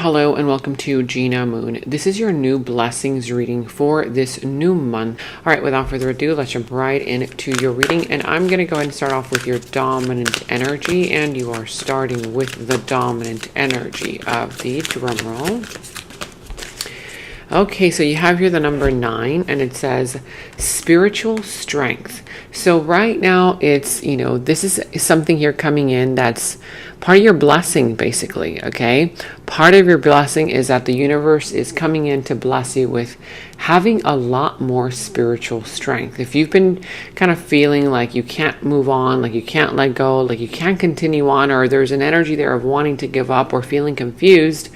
Hello and welcome to Gena Moon. This is your new blessings reading for this new month. All right, without further ado, let's jump right into your reading. And I'm going to go ahead and start off with your dominant energy. And you are starting with the dominant energy of the drum roll. Okay, so you have here the number 9, and it says spiritual strength. So right now it's, this is something here coming in that's part of your blessing, basically, okay? Part of your blessing is that the universe is coming in to bless you with having a lot more spiritual strength. If you've been kind of feeling like you can't move on, like you can't let go, like you can't continue on, or there's an energy there of wanting to give up or feeling confused,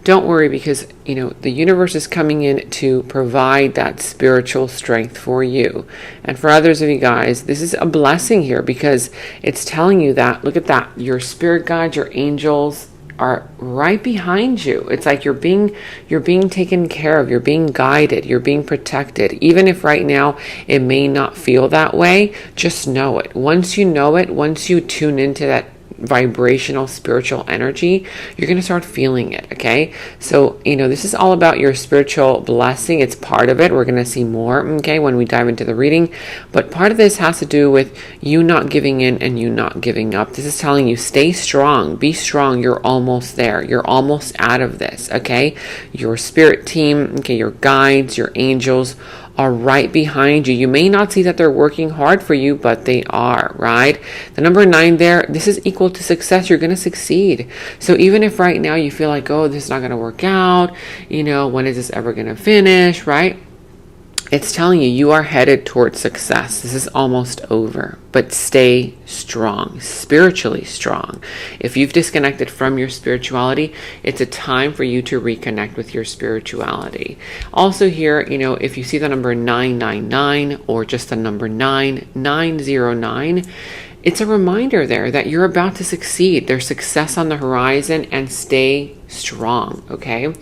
don't worry, because, the universe is coming in to provide that spiritual strength for you. And for others of you guys, this is a blessing here because it's telling you that, look at that, your spirit guides, your angels are right behind you. It's like you're being taken care of, you're being guided, you're being protected. Even if right now it may not feel that way, just know it. Once you know it, once you tune into that vibrational spiritual energy, you're going to start feeling it. Okay, so this is all about your spiritual blessing. It's part of it. We're going to see more, okay, when we dive into the reading, but part of this has to do with you not giving in and you not giving up. This is telling you, stay strong, be strong. You're almost there, you're almost out of this. Okay, your spirit team, okay, your guides, your angels are right behind you. You may not see that they're working hard for you, but they are, right? The number 9 there, this is equal to success. You're going to succeed. So even if right now you feel like, oh, this is not going to work out, when is this ever going to finish, right? It's telling you, you are headed towards success. This is almost over, but stay strong, spiritually strong. If you've disconnected from your spirituality, it's a time for you to reconnect with your spirituality. Also here, if you see the number 999 or just the number 9909, it's a reminder there that you're about to succeed. There's success on the horizon, and stay strong, okay?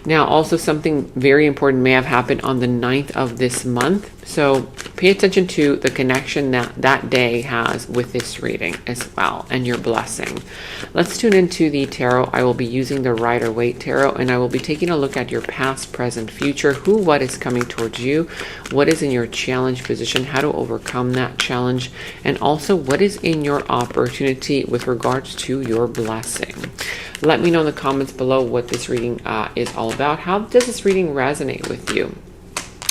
Now, also something very important may have happened on the 9th of this month. So pay attention to the connection that day has with this reading as well, and your blessing. Let's tune into the tarot. I will be using the Rider-Waite Tarot, and I will be taking a look at your past, present, future, what is coming towards you, what is in your challenge position, how to overcome that challenge, and also what is in your opportunity with regards to your blessing. Let me know in the comments below what this reading is all about. How does this reading resonate with you?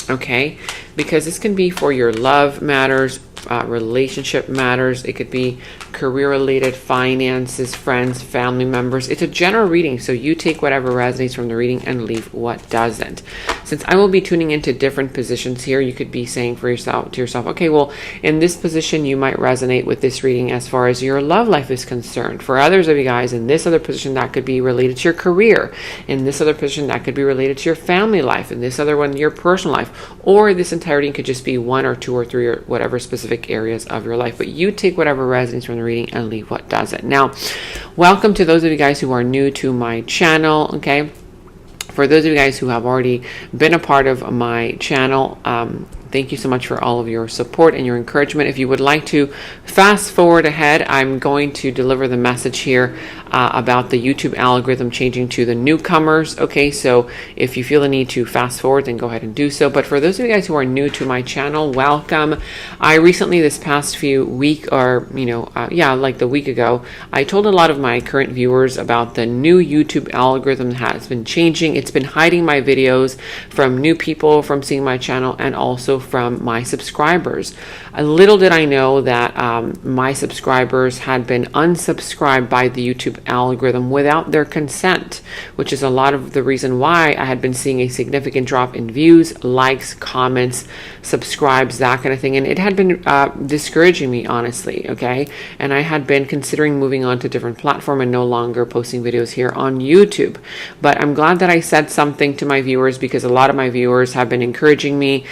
Okay, because this can be for your love matters, relationship matters. It could be career related, finances, friends, family members. It's a general reading, so you take whatever resonates from the reading and leave what doesn't. Since I will be tuning into different positions here, you could be saying to yourself, okay, well, in this position you might resonate with this reading as far as your love life is concerned. For others of you guys, in this other position, that could be related to your career. In this other position, that could be related to your family life. In this other one, your personal life. Or this entire reading could just be 1 or 2 or 3 or whatever specific areas of your life. But you take whatever resonates from the reading and leave what doesn't. Now, welcome to those of you guys who are new to my channel, okay? For those of you guys who have already been a part of my channel, thank you so much for all of your support and your encouragement. If you would like to fast forward ahead, I'm going to deliver the message here about the YouTube algorithm changing to the newcomers. Okay, so if you feel the need to fast forward, then go ahead and do so. But for those of you guys who are new to my channel, welcome. I recently, this past few week, or like the week ago, I told a lot of my current viewers about the new YouTube algorithm that has been changing. It's been hiding my videos from new people from seeing my channel, and also from my subscribers. Little did I know that my subscribers had been unsubscribed by the YouTube algorithm without their consent, which is a lot of the reason why I had been seeing a significant drop in views, likes, comments, subscribes, that kind of thing. And it had been discouraging me, honestly, okay? And I had been considering moving on to a different platform and no longer posting videos here on YouTube. But I'm glad that I said something to my viewers, because a lot of my viewers have been encouraging me,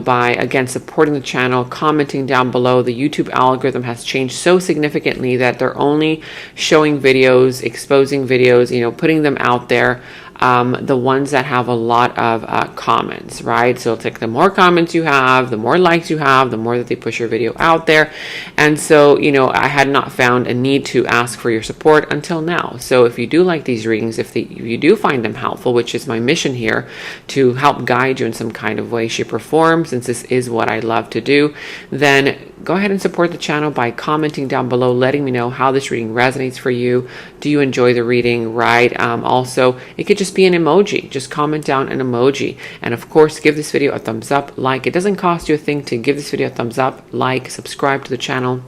by, again, supporting the channel, commenting down below. The YouTube algorithm has changed so significantly that they're only showing videos, exposing videos, putting them out there the ones that have a lot of comments, right? So it's like the more comments you have, the more likes you have, the more that they push your video out there. And so, you know, I had not found a need to ask for your support until now. So if you do like these readings, if you do find them helpful, which is my mission here, to help guide you in some kind of way, shape, or form, since this is what I love to do, then go ahead and support the channel by commenting down below, letting me know how this reading resonates for you. Do you enjoy the reading, right? Also, it could just be an emoji. Just comment down an emoji. And of course, give this video a thumbs up, like. It doesn't cost you a thing to give this video a thumbs up, like, subscribe to the channel.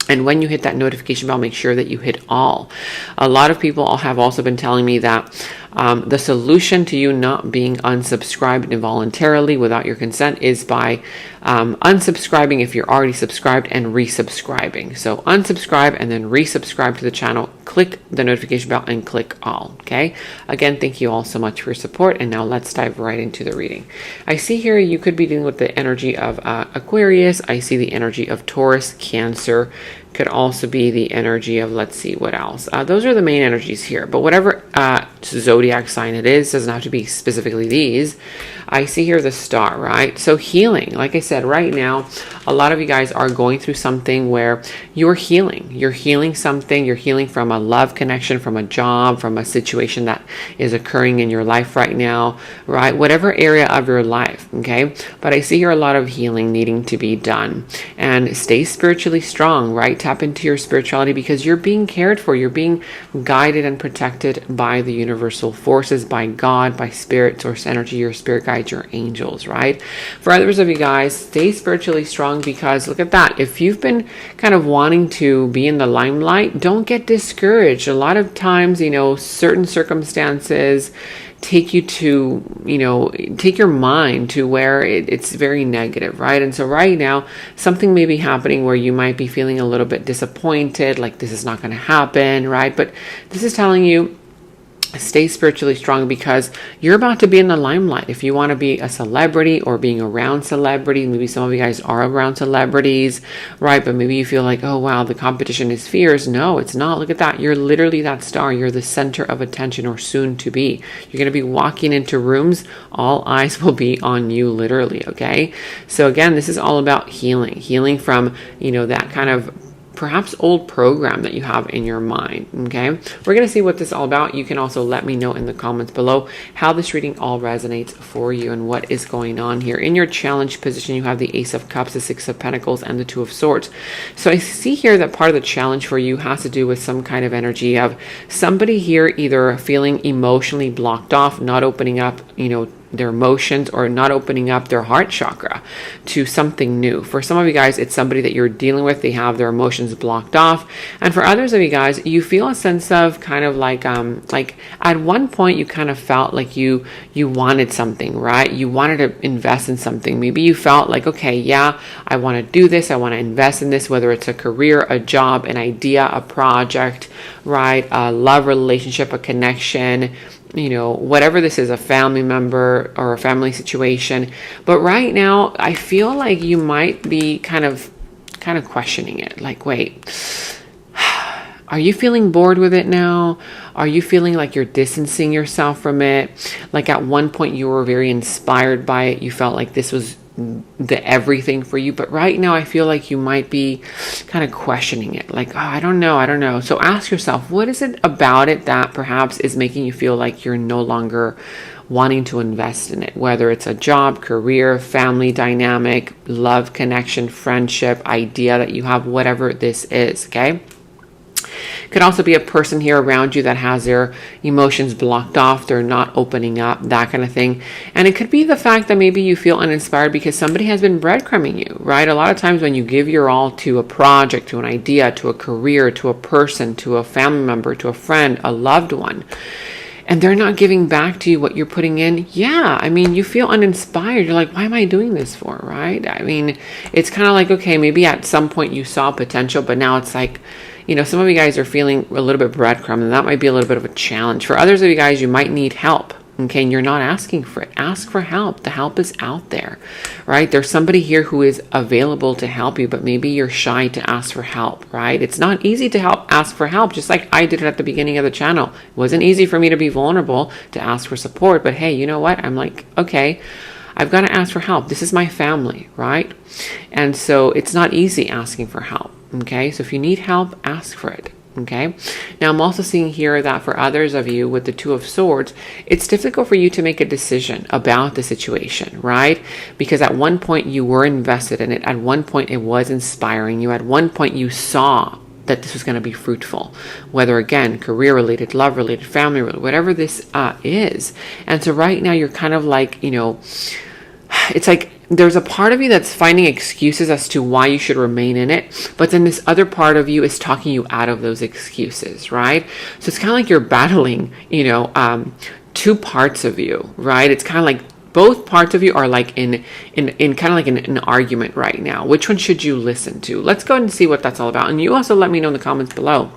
And when you hit that notification bell, make sure that you hit all. A lot of people have also been telling me that the solution to you not being unsubscribed involuntarily without your consent is by unsubscribing if you're already subscribed and resubscribing. So unsubscribe and then resubscribe to the channel. Click the notification bell and click all. Okay. Again, thank you all so much for your support. And now let's dive right into the reading. I see here you could be dealing with the energy of Aquarius. I see the energy of Taurus, Cancer. Could also be the energy of, let's see, what else? Those are the main energies here. But whatever zodiac sign it is, doesn't have to be specifically these. I see here the star, right? So healing, like I said, right now, a lot of you guys are going through something where you're healing. You're healing something. You're healing from a love connection, from a job, from a situation that is occurring in your life right now, right? Whatever area of your life, okay? But I see here a lot of healing needing to be done. And stay spiritually strong, right? Tap into your spirituality because you're being cared for. You're being guided and protected by the universal forces, by God, by spirit, source energy, your spirit guides, your angels, right? For others of you guys, stay spiritually strong because look at that. If you've been kind of wanting to be in the limelight, don't get discouraged. A lot of times, you know, certain circumstances take you to, you know, take your mind to where it's very negative, right? And so right now, something may be happening where you might be feeling a little bit disappointed, like this is not going to happen, right? But this is telling you, stay spiritually strong because you're about to be in the limelight. If you want to be a celebrity or being around celebrities, maybe some of you guys are around celebrities, right? But maybe you feel like, oh, wow, the competition is fierce. No, it's not. Look at that. You're literally that star. You're the center of attention, or soon to be. You're going to be walking into rooms. All eyes will be on you, literally. Okay. So again, this is all about healing from, you know, that kind of perhaps old program that you have in your mind. Okay, we're going to see what this is all about. You can also let me know in the comments below how this reading all resonates for you and what is going on here. In your challenge position, you have the Ace of Cups, the Six of Pentacles, and the Two of Swords. So I see here that part of the challenge for you has to do with some kind of energy of somebody here either feeling emotionally blocked off, not opening up, you know, their emotions, or not opening up their heart chakra to something new. For some of you guys, it's somebody that you're dealing with. They have their emotions blocked off. And for others of you guys, you feel a sense of kind of like at one point you kind of felt like you wanted something, right? You wanted to invest in something. Maybe you felt like, okay, yeah, I want to do this. I want to invest in this, whether it's a career, a job, an idea, a project, right? A love relationship, a connection, you know, whatever this is, a family member or a family situation. But right now, I feel like you might be kind of questioning it. Like, wait, are you feeling bored with it now? Are you feeling like you're distancing yourself from it? Like at one point you were very inspired by it. You felt like this was the everything for you, but right now I feel like you might be kind of questioning it, like, oh, I don't know. So ask yourself, what is it about it that perhaps is making you feel like you're no longer wanting to invest in it, whether it's a job, career, family dynamic, love connection, friendship, idea that you have, whatever this is. Okay, could also be a person here around you that has their emotions blocked off. They're not opening up, that kind of thing. And it could be the fact that maybe you feel uninspired because somebody has been breadcrumbing you, right? A lot of times when you give your all to a project, to an idea, to a career, to a person, to a family member, to a friend, a loved one, and they're not giving back to you what you're putting in, yeah, I mean, you feel uninspired. You're like, why am I doing this for, right? I mean, it's kind of like, okay, maybe at some point you saw potential, but now it's like, you know, some of you guys are feeling a little bit breadcrumb, and that might be a little bit of a challenge. For others of you guys, you might need help. Okay, and you're not asking for it. Ask for help. The help is out there, right? There's somebody here who is available to help you, but maybe you're shy to ask for help, right? It's not easy to ask for help, just like I did it at the beginning of the channel. It wasn't easy for me to be vulnerable, to ask for support, but hey, you know what? I'm like, okay, I've got to ask for help. This is my family, right? And so it's not easy asking for help, okay? So if you need help, ask for it. Okay. Now I'm also seeing here that for others of you with the Two of Swords, it's difficult for you to make a decision about the situation, right? Because at one point you were invested in it. At one point it was inspiring you. At one point you saw that this was going to be fruitful, whether again, career related, love related, family related, whatever this is. And so right now you're kind of like, you know, it's like there's a part of you that's finding excuses as to why you should remain in it, but then this other part of you is talking you out of those excuses, right? So it's kind of like you're battling, you know, two parts of you, right? It's kind of like both parts of you are like in kind of like an argument right now. Which one should you listen to? Let's go ahead and see what that's all about. And you also let me know in the comments below.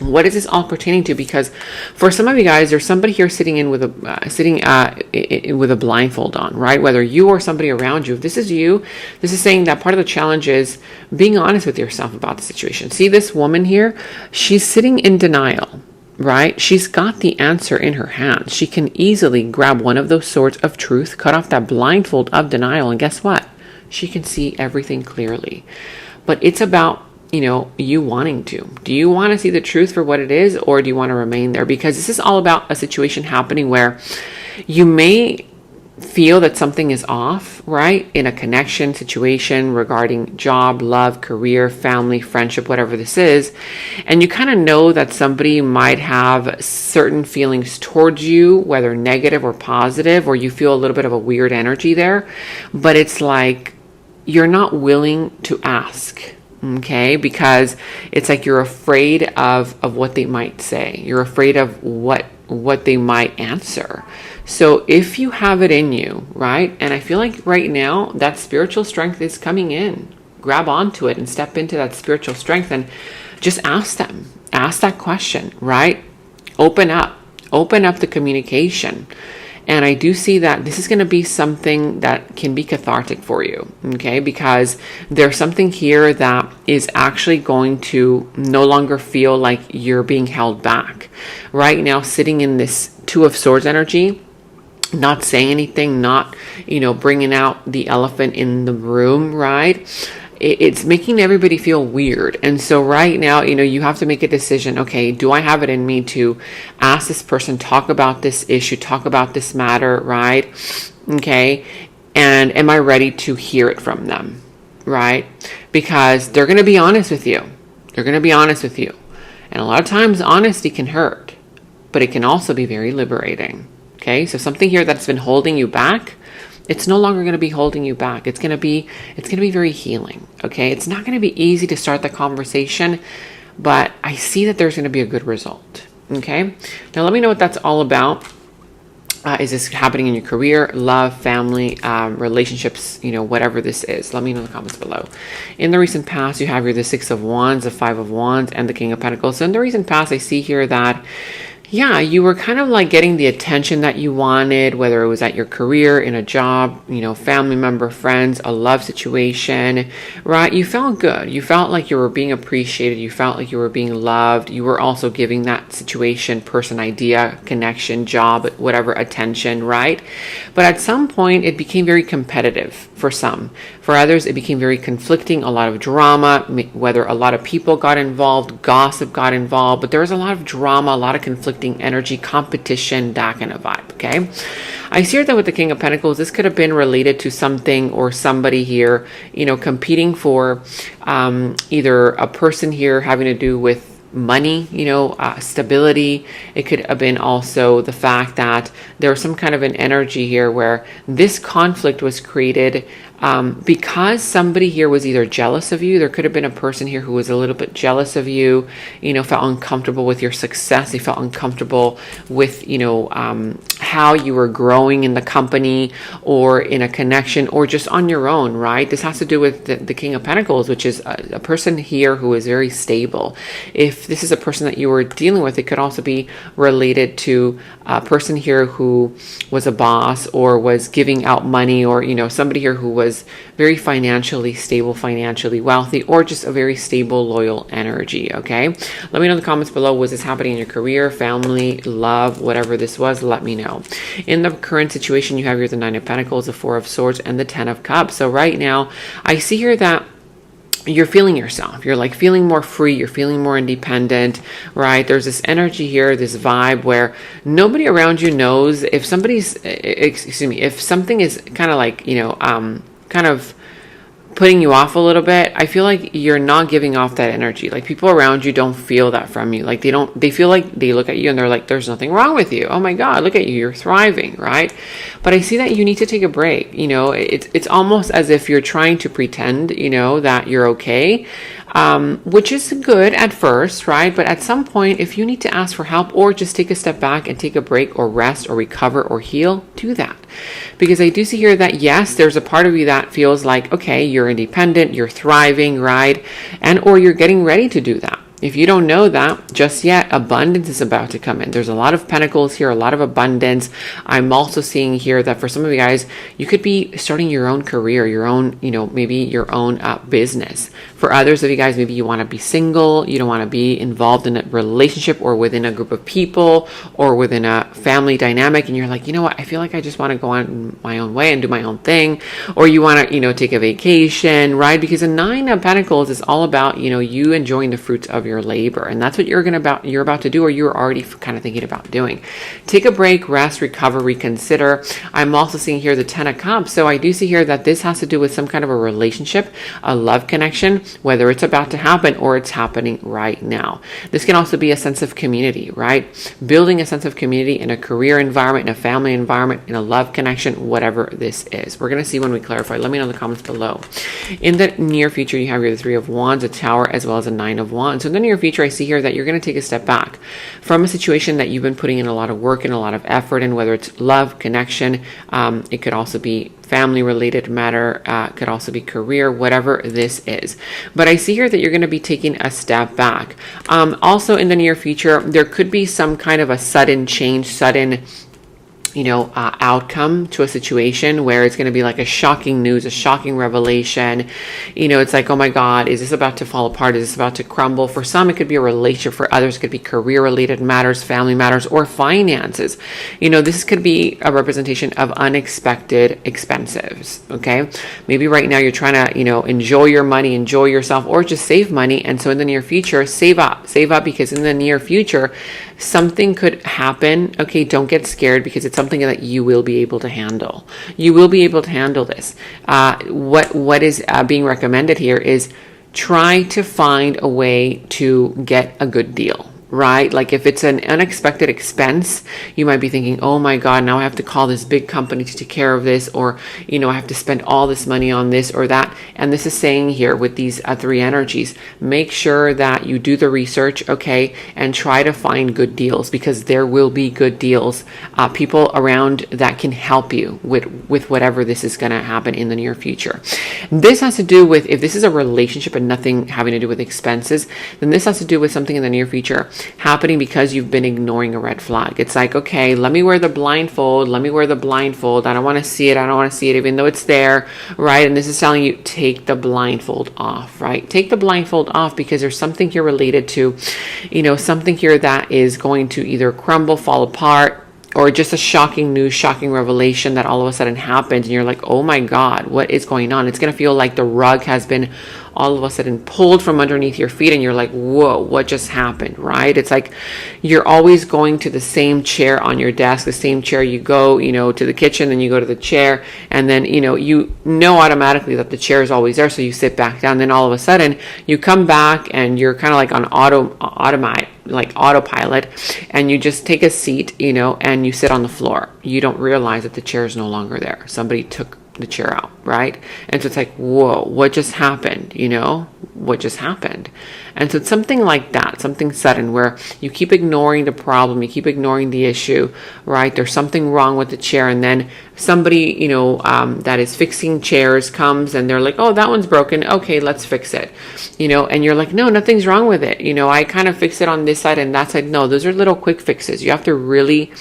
What is this all pertaining to? Because for some of you guys, there's somebody here sitting with a blindfold on, right? Whether you or somebody around you. If this is you, this is saying that part of the challenge is being honest with yourself about the situation. See this woman here? She's sitting in denial, right? She's got the answer in her hand. She can easily grab one of those swords of truth, cut off that blindfold of denial, and guess what? She can see everything clearly. But it's about, you know, you wanting to. Do you want to see the truth for what it is, or do you want to remain there? Because this is all about a situation happening where you may feel that something is off, right? In a connection situation regarding job, love, career, family, friendship, whatever this is. And you kind of know that somebody might have certain feelings towards you, whether negative or positive, or you feel a little bit of a weird energy there. But it's like you're not willing to ask. Okay, because it's like you're afraid of what they might say. You're afraid of what they might answer. So if you have it in you, right? And I feel like right now that spiritual strength is coming in. Grab onto it and step into that spiritual strength and just ask them. Ask that question, right? Open up the communication. And I do see that this is going to be something that can be cathartic for you, okay? Because there's something here that is actually going to no longer feel like you're being held back. Right now, sitting in this Two of Swords energy, not saying anything, not, you know, bringing out the elephant in the room, right? It's making everybody feel weird. And so right now, you know, you have to make a decision. Okay, do I have it in me to ask this person, talk about this issue, talk about this matter, right? Okay. And am I ready to hear it from them, right? Because they're going to be honest with you. They're going to be honest with you. And a lot of times honesty can hurt, but it can also be very liberating. Okay. So something here that's been holding you back, it's no longer going to be holding you back. It's going to be very healing. Okay. It's not going to be easy to start the conversation, but I see that there's going to be a good result. Okay. Now let me know what that's all about. Is this happening in your career, love, family, relationships, you know, whatever this is? Let me know in the comments below. In the recent past, you have here the Six of Wands, the Five of Wands, and the King of Pentacles. So in the recent past, I see here that yeah, you were kind of like getting the attention that you wanted, whether it was at your career, in a job, you know, family member, friends, a love situation, right? You felt good. You felt like you were being appreciated. You felt like you were being loved. You were also giving that situation, person, idea, connection, job, whatever, attention, right? But at some point, it became very competitive for some. For others, it became very conflicting, a lot of drama, whether a lot of people got involved, gossip got involved, but there was a lot of drama, a lot of conflicting energy, competition, that kind of vibe, okay? I see that with the King of Pentacles, this could have been related to something or somebody here, you know, competing for either a person here having to do with money, you know, stability. It could have been also the fact that there was some kind of an energy here where this conflict was created because somebody here was either jealous of you. There could have been a person here who was a little bit jealous of you, you know, felt uncomfortable with your success. They felt uncomfortable with, you know, how you were growing in the company or in a connection or just on your own, right? This has to do with the King of Pentacles, which is a person here who is very stable. If this is a person that you were dealing with, it could also be related to a person here who was a boss or was giving out money, or, you know, somebody here who was very financially stable, financially wealthy, or just a very stable, loyal energy. Okay. Let me know in the comments below. Was this happening in your career, family, love, whatever this was? Let me know. In the current situation, you have here the Nine of Pentacles, the Four of Swords, and the Ten of Cups. So right now, I see here that you're feeling yourself. You're like feeling more free. You're feeling more independent, right? There's this energy here, this vibe where nobody around you knows if somebody's, excuse me, if something is kind of like, you know, kind of putting you off a little bit. I feel like you're not giving off that energy. Like people around you don't feel that from you. Like they feel like they look at you and they're like, there's nothing wrong with you. Oh my God, look at you. You're thriving, right? But I see that you need to take a break. You know, it's almost as if you're trying to pretend, you know, that you're okay. Which is good at first, right? But at some point, if you need to ask for help or just take a step back and take a break or rest or recover or heal, do that. Because I do see here that yes, there's a part of you that feels like, okay, you're independent, you're thriving, right? And or you're getting ready to do that. If you don't know that just yet, abundance is about to come in. There's a lot of pentacles here, a lot of abundance. I'm also seeing here that for some of you guys, you could be starting your own career, your own, you know, maybe your own business. For others of you guys, maybe you want to be single, you don't want to be involved in a relationship or within a group of people or within a family dynamic. And you're like, you know what, I feel like I just want to go on my own way and do my own thing. Or you want to, you know, take a vacation, right? Because a Nine of Pentacles is all about, you know, you enjoying the fruits of your labor. And that's what you're about to do, or you're already kind of thinking about doing. Take a break, rest, recover, reconsider. I'm also seeing here the Ten of Cups. So I do see here that this has to do with some kind of a relationship, a love connection, whether it's about to happen or it's happening right now. This can also be a sense of community, right? Building a sense of community in a career environment, in a family environment, in a love connection, whatever this is. We're going to see when we clarify. Let me know in the comments below. In the near future, you have here the Three of Wands, a Tower, as well as a Nine of Wands. So in the near future, I see here that you're going to take a step back from a situation that you've been putting in a lot of work and a lot of effort in, whether it's love, connection, it could also be family related matter, could also be career, whatever this is. But I see here that you're going to be taking a step back. Also in the near future, there could be some kind of a sudden change, sudden, you know, outcome to a situation where it's going to be like a shocking news, a shocking revelation. You know, it's like, oh my God, is this about to fall apart? Is this about to crumble? For some, it could be a relationship. For others, it could be career related matters, family matters, or finances. You know, this could be a representation of unexpected expenses. Okay. Maybe right now you're trying to, you know, enjoy your money, enjoy yourself, or just save money. And so in the near future, save up because in the near future, something could happen. Okay. Don't get scared because it's something that you will be able to handle. You will be able to handle this. What is being recommended here is try to find a way to get a good deal. Right? Like if it's an unexpected expense, you might be thinking, oh my God, now I have to call this big company to take care of this, or, you know, I have to spend all this money on this or that. And this is saying here with these three energies, make sure that you do the research, okay, and try to find good deals, because there will be good deals, people around that can help you with whatever this is going to happen in the near future. This has to do with, if this is a relationship and nothing having to do with expenses, then this has to do with something in the near future happening because you've been ignoring a red flag. It's like, okay, let me wear the blindfold. Let me wear the blindfold. I don't want to see it. I don't want to see it even though it's there, right? And this is telling you, take the blindfold off, right? Take the blindfold off because there's something here related to, you know, something here that is going to either crumble, fall apart, or just a shocking news, shocking revelation that all of a sudden happens and you're like, oh my God, what is going on? It's going to feel like the rug has been all of a sudden pulled from underneath your feet and you're like, whoa, what just happened, right? It's like you're always going to the same chair on your desk, the same chair you go, you know, to the kitchen, then you go to the chair, and then, you know automatically that the chair is always there, so you sit back down. Then all of a sudden you come back and you're kind of like on autopilot, and you just take a seat, you know, and you sit on the floor. You don't realize that the chair is no longer there. Somebody took the chair out, right? And so it's like, whoa, what just happened? You know, what just happened. And so it's something like that, something sudden where you keep ignoring the problem, you keep ignoring the issue, right? There's something wrong with the chair, and then somebody, that is fixing chairs comes and they're like, oh, that one's broken. Okay, let's fix it. And you're like, no, nothing's wrong with it. I kind of fix it on this side and that side. No, those are little quick fixes. You have to really,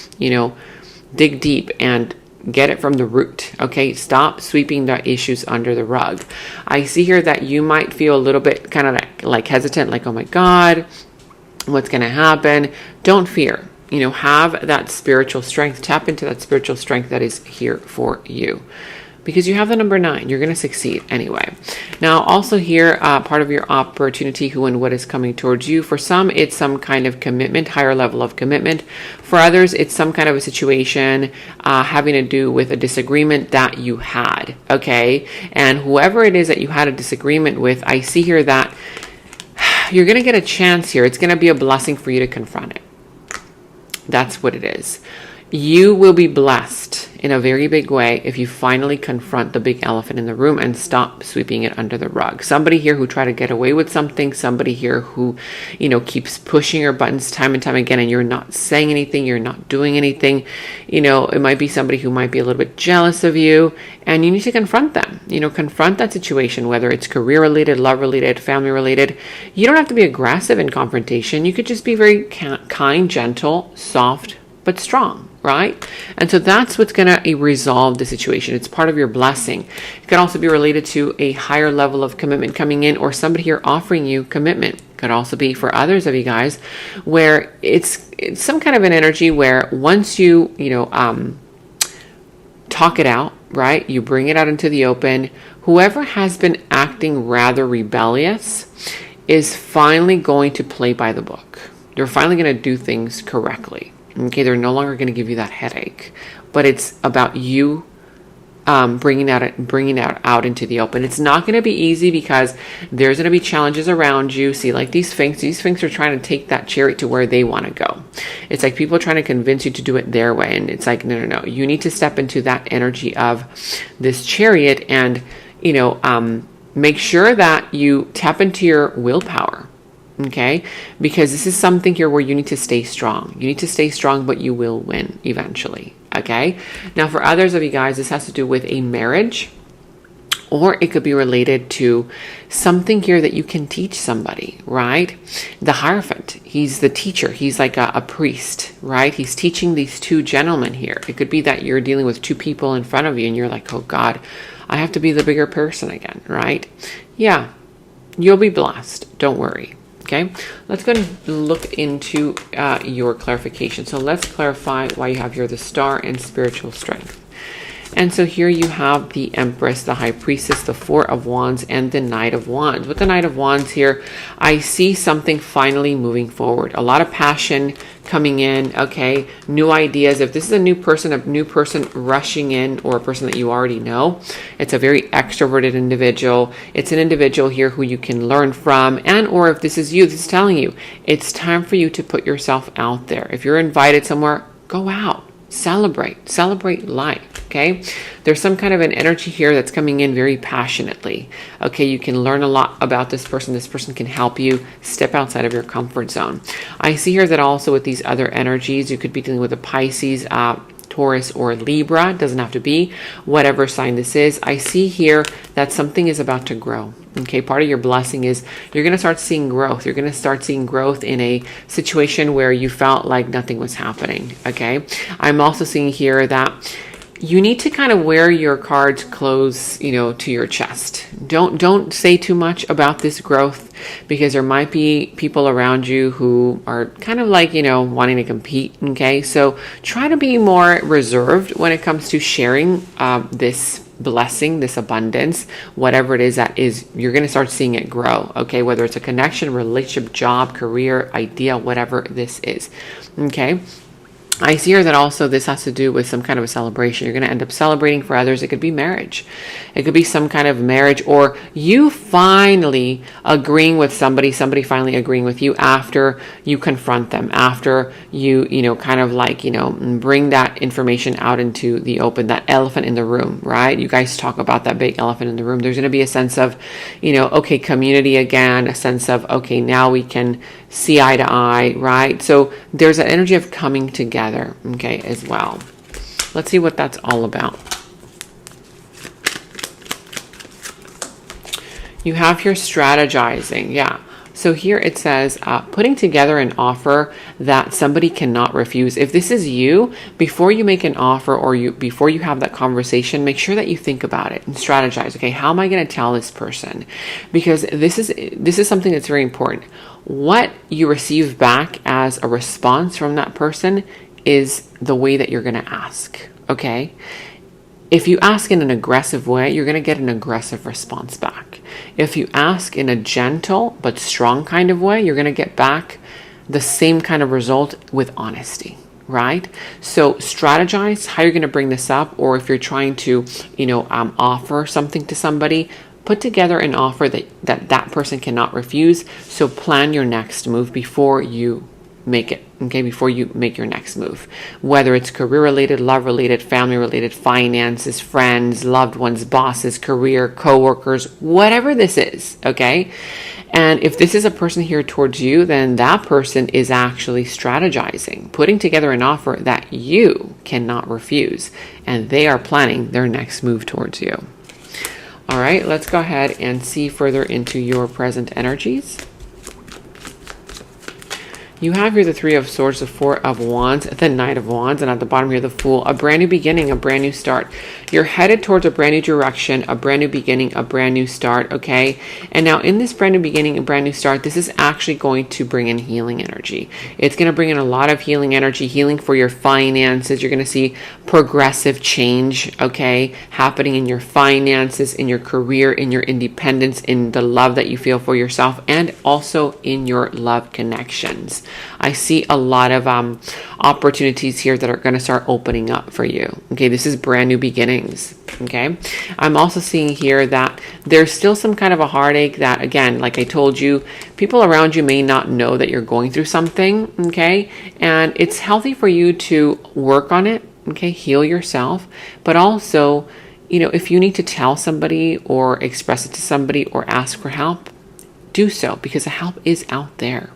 dig deep and get it from the root. Okay, stop sweeping the issues under the rug. I see here that you might feel a little bit kind of like hesitant, like, oh my God, what's going to happen? Don't fear. Have that spiritual strength. Tap into that spiritual strength that is here for you. Because you have the number 9, you're going to succeed anyway. Now, also here, part of your opportunity, who and what is coming towards you. For some, it's some kind of commitment, higher level of commitment. For others, it's some kind of a situation having to do with a disagreement that you had, okay? And whoever it is that you had a disagreement with, I see here that you're going to get a chance here. It's going to be a blessing for you to confront it. That's what it is. You will be blessed in a very big way if you finally confront the big elephant in the room and stop sweeping it under the rug. Somebody here who tried to get away with something, somebody here who, keeps pushing your buttons time and time again, and you're not saying anything, you're not doing anything. It might be somebody who might be a little bit jealous of you, and you need to confront them. Confront that situation, whether it's career related, love related, family related. You don't have to be aggressive in confrontation. You could just be very kind, gentle, soft, but strong. Right? And so that's what's going to resolve the situation. It's part of your blessing. It could also be related to a higher level of commitment coming in, or somebody here offering you commitment. Could also be for others of you guys where it's some kind of an energy where once you, talk it out, right? You bring it out into the open. Whoever has been acting rather rebellious is finally going to play by the book. They're finally going to do things correctly. Okay, they're no longer going to give you that headache, but it's about you bringing it out into the open. It's not going to be easy because there's going to be challenges around you. See, like these Sphinx are trying to take that chariot to where they want to go. It's like people trying to convince you to do it their way, and it's like, no. You need to step into that energy of this chariot and, make sure that you tap into your willpower. Okay, because this is something here where you need to stay strong. You need to stay strong, but you will win eventually. Okay, now for others of you guys, this has to do with a marriage, or it could be related to something here that you can teach somebody, right? The Hierophant, he's the teacher. He's like a priest, right? He's teaching these two gentlemen here. It could be that you're dealing with two people in front of you and you're like, oh God, I have to be the bigger person again, right? Yeah, you'll be blessed. Don't worry. Okay, let's go and look into your clarification. So let's clarify why you have here the Star and spiritual strength. And so here you have the Empress, the High Priestess, the Four of Wands, and the Knight of Wands. With the Knight of Wands here, I see something finally moving forward. A lot of passion coming in, okay? New ideas. If this is a new person rushing in, or a person that you already know, it's a very extroverted individual. It's an individual here who you can learn from, and or if this is you, this is telling you, it's time for you to put yourself out there. If you're invited somewhere, go out. Celebrate life, okay? There's some kind of an energy here that's coming in very passionately, okay? You can learn a lot about this person. This person can help you step outside of your comfort zone. I see here that also with these other energies, you could be dealing with a Pisces, Taurus, or Libra. It doesn't have to be whatever sign this is. I see here that something is about to grow. Okay, part of your blessing is you're going to start seeing growth. You're going to start seeing growth in a situation where you felt like nothing was happening. Okay, I'm also seeing here that you need to kind of wear your cards close, to your chest. Don't say too much about this growth, because there might be people around you who are kind of like, wanting to compete. Okay, so try to be more reserved when it comes to sharing this blessing, this abundance, whatever it is that is, you're going to start seeing it grow. Okay, whether it's a connection, relationship, job, career, idea, whatever this is. Okay. I see here that also this has to do with some kind of a celebration. You're going to end up celebrating for others. It could be marriage. It could be some kind of marriage, or you finally agreeing with somebody finally agreeing with you after you confront them, after you kind of like, bring that information out into the open, that elephant in the room, right? You guys talk about that big elephant in the room. There's going to be a sense of, okay, community again, a sense of, okay, now we can see eye to eye, right? So there's an energy of coming together, okay, as well. Let's see what that's all about. You have your strategizing, yeah. So here it says, putting together an offer that somebody cannot refuse. If this is you, before you make an offer or before you have that conversation, make sure that you think about it and strategize. Okay, how am I going to tell this person? Because this is something that's very important. What you receive back as a response from that person is the way that you're going to ask. Okay. If you ask in an aggressive way, you're going to get an aggressive response back. If you ask in a gentle but strong kind of way, you're going to get back the same kind of result with honesty, right? So strategize how you're going to bring this up, or if you're trying to, offer something to somebody, put together an offer that person cannot refuse. So plan your next move before you make it, okay, before you make your next move, whether it's career related, love related, family related, finances, friends, loved ones, bosses, career, co-workers, whatever this is, okay? And if this is a person here towards you, then that person is actually strategizing, putting together an offer that you cannot refuse, and they are planning their next move towards you. All right, let's go ahead and see further into your present energies. You have here the Three of Swords, the Four of Wands, the Knight of Wands, and at the bottom here the Fool. A brand new beginning, a brand new start. You're headed towards a brand new direction, a brand new beginning, a brand new start, okay? And now in this brand new beginning and brand new start, this is actually going to bring in healing energy. It's going to bring in a lot of healing energy, healing for your finances. You're going to see progressive change, okay, happening in your finances, in your career, in your independence, in the love that you feel for yourself, and also in your love connections. I see a lot of opportunities here that are going to start opening up for you. Okay, this is brand new beginnings. Okay, I'm also seeing here that there's still some kind of a heartache that, again, like I told you, people around you may not know that you're going through something. Okay, and it's healthy for you to work on it. Okay, heal yourself, but also, if you need to tell somebody or express it to somebody or ask for help, do so, because the help is out there.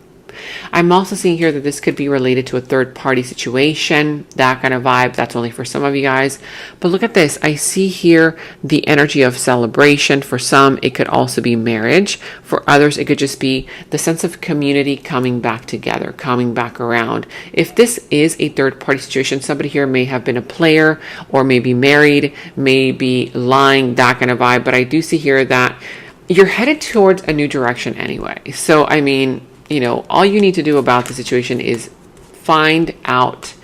I'm also seeing here that this could be related to a third party situation, that kind of vibe. That's only for some of you guys. But look at this. I see here the energy of celebration. For some, it could also be marriage. For others, it could just be the sense of community coming back together, coming back around. If this is a third party situation, somebody here may have been a player or maybe married, maybe lying, that kind of vibe. But I do see here that you're headed towards a new direction anyway. So, I mean, all you need to do about the situation is find out,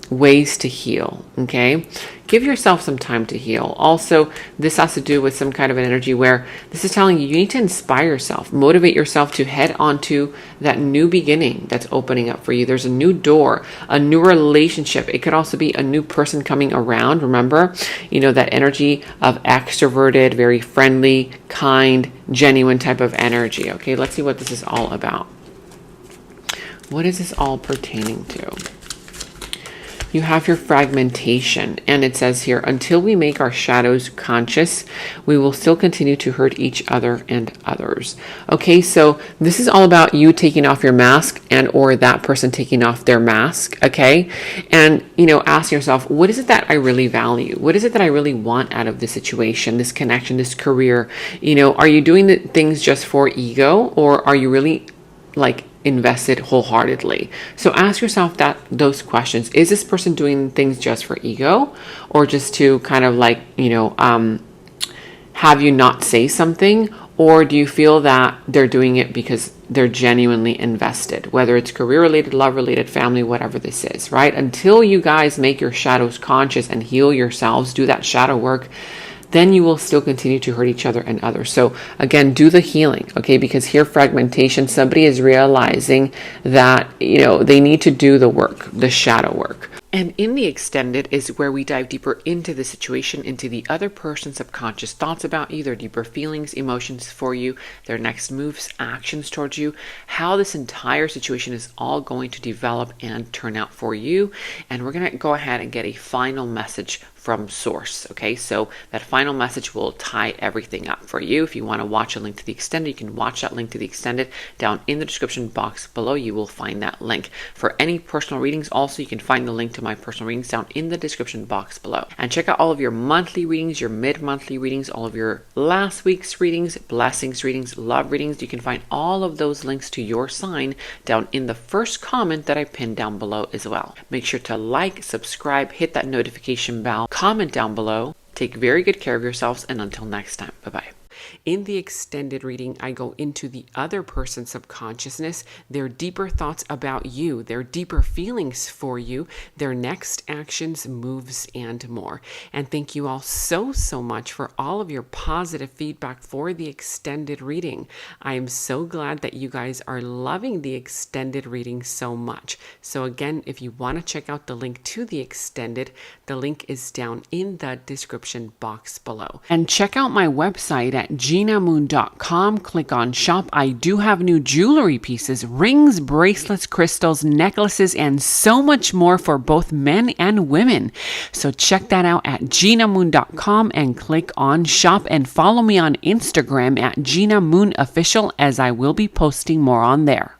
ways to heal. Okay. Give yourself some time to heal. Also, this has to do with some kind of an energy where this is telling you need to inspire yourself, motivate yourself to head onto that new beginning that's opening up for you. There's a new door, a new relationship. It could also be a new person coming around. Remember, that energy of extroverted, very friendly, kind, genuine type of energy. Okay, let's see what this is all about. What is this all pertaining to? You have your fragmentation, and it says here, until we make our shadows conscious, we will still continue to hurt each other and others. Okay, so this is all about you taking off your mask and or that person taking off their mask, okay? And, ask yourself, what is it that I really value? What is it that I really want out of this situation, this connection, this career? Are you doing the things just for ego, or are you really invested wholeheartedly? So ask yourself those questions. Is this person doing things just for ego, or just to kind of have you not say something? Or do you feel that they're doing it because they're genuinely invested, whether it's career related, love related, family, whatever this is, right? Until you guys make your shadows conscious and heal yourselves, do that shadow work, then you will still continue to hurt each other and others. So again, do the healing, okay? Because here, fragmentation, somebody is realizing that, they need to do the work, the shadow work. And in the extended is where we dive deeper into the situation, into the other person's subconscious thoughts about you, their deeper feelings, emotions for you, their next moves, actions towards you, how this entire situation is all going to develop and turn out for you. And we're going to go ahead and get a final message from source. Okay, so that final message will tie everything up for you. If you want to watch a link to the extended, you can watch that link to the extended down in the description box below. You will find that link. For any personal readings, also, you can find the link to my personal readings down in the description box below. And check out all of your monthly readings, your mid-monthly readings, all of your last week's readings, blessings readings, love readings. You can find all of those links to your sign down in the first comment that I pinned down below as well. Make sure to like, subscribe, hit that notification bell, comment down below. Take very good care of yourselves, and until next time, bye-bye. In the extended reading, I go into the other person's subconsciousness, their deeper thoughts about you, their deeper feelings for you, their next actions, moves, and more. And thank you all so much for all of your positive feedback for the extended reading. I am so glad that you guys are loving the extended reading so much. So again, if you want to check out the link to the extended, the link is down in the description box below. And check out my website at genamoon.com. Click on shop. I do have new jewelry pieces, rings, bracelets, crystals, necklaces, and so much more for both men and women. So check that out at genamoon.com and click on shop, and follow me on Instagram at Gena Moon Official, as I will be posting more on there.